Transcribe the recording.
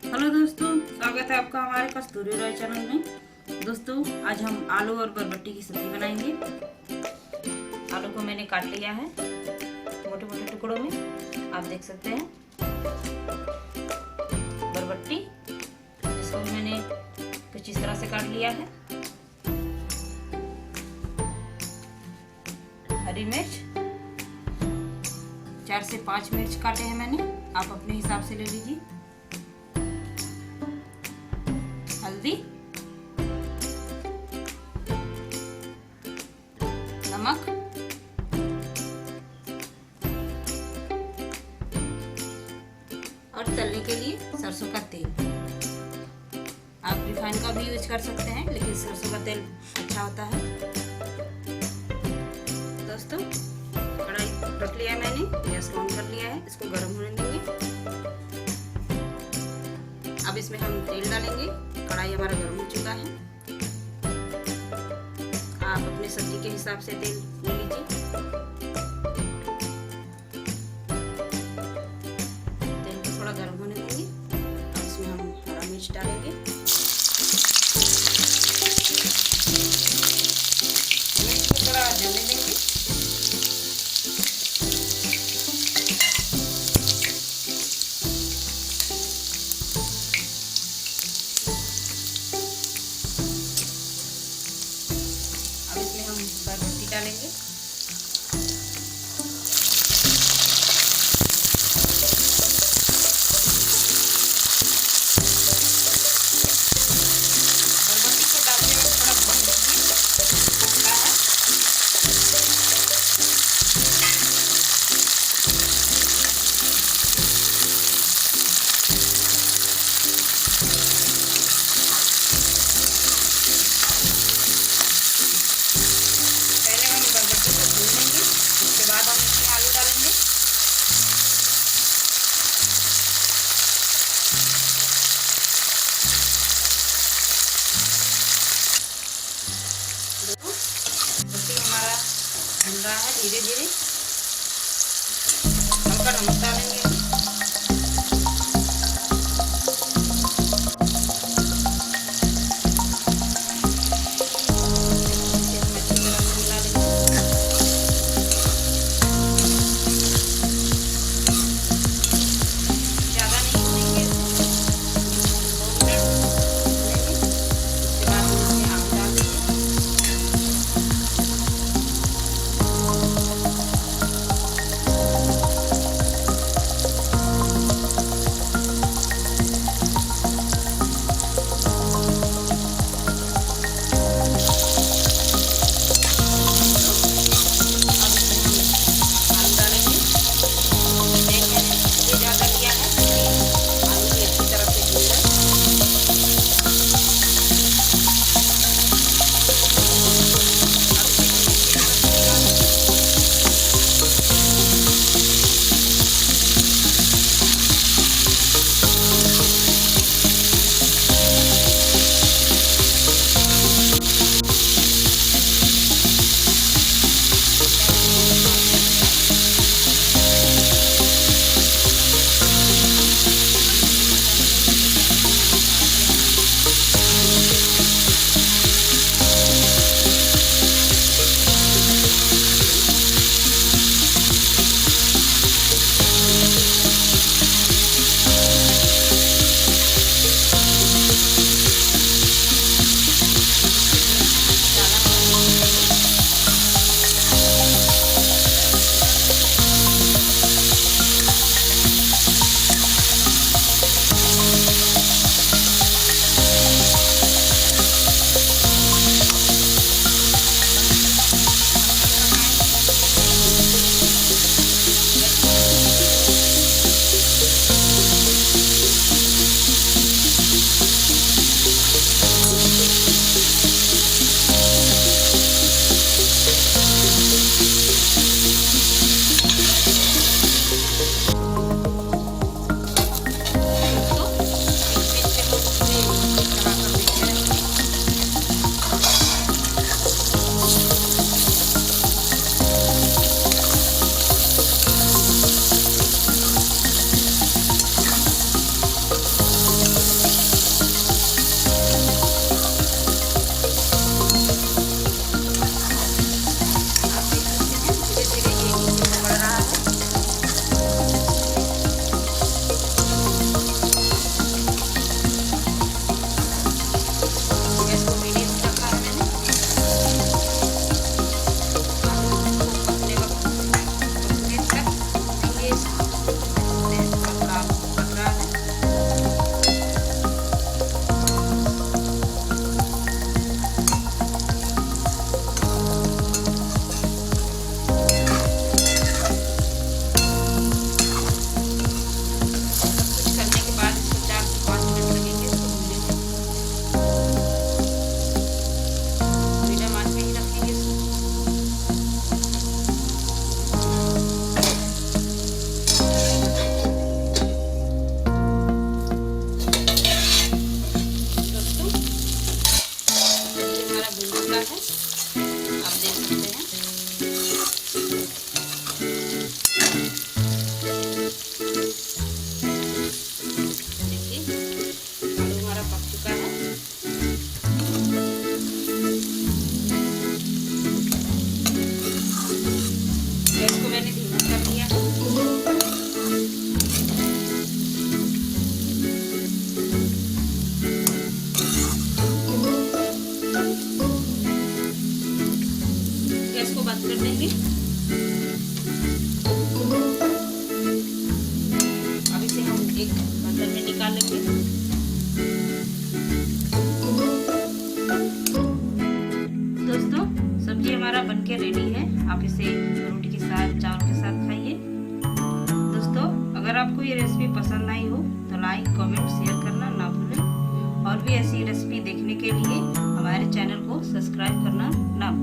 Hello दोस्तों, स्वागत है आपका हमारे कस्तूरी रॉय चैनल में। दोस्तों, आज हम आलू और बरबट्टी की सब्जी बनाएंगे। आलू को मैंने काट लिया है मोटे मोटे टुकड़ों में, आप देख सकते हैं। बरबट्टी इसको भी मैंने कुछ इस तरह से काट लिया है। हरी मिर्च 4 से 5 मिर्च काटे हैं मैंने, आप अपने हिसाब से ले लीजिए। हल्दी, नमक, और तलने के लिए सरसों का तेल। आप रिफाइन का भी यूज कर सकते हैं, लेकिन सरसों का तेल अच्छा होता है। दोस्तों, कढ़ाई रख लिया है मैंने, गैस ऑन कर लिया है, इसको गर्म होने देंगे। अब इसमें हम तेल डालेंगे। कढ़ाई हमारा गर्म हो चुका है। आप अपने सब्जी के हिसाब से तेल ले लीजिए। तेल को थोड़ा गर्म होने देंगे। अब इसमें हम हरा मिर्च डालेंगे। मिर्च को थोड़ा जलने देंगे। बरबट्टी डालेंगे। बरबट्टी को डालने में थोड़ा भून लीजिए है। हमारा भून रहा है धीरे धीरे। हल्का नमक डालेंगे। ज़्यादा नहीं भूनेंगे, 2 मिनट भूनेंगे। उसके बाद हम इसमें आलू डाल देंगे। बर्तन में निकाल लेंगे। दोस्तों सब्जी हमारा बनके रेडी है। आप इसे रोटी के साथ, चावल के साथ खाइए। दोस्तों अगर आपको ये रेसिपी पसंद आई हो तो लाइक, कमेंट, शेयर करना ना भूलें और भी ऐसी रेसिपी देखने के लिए हमारे चैनल को सब्सक्राइब करना ना भूलें।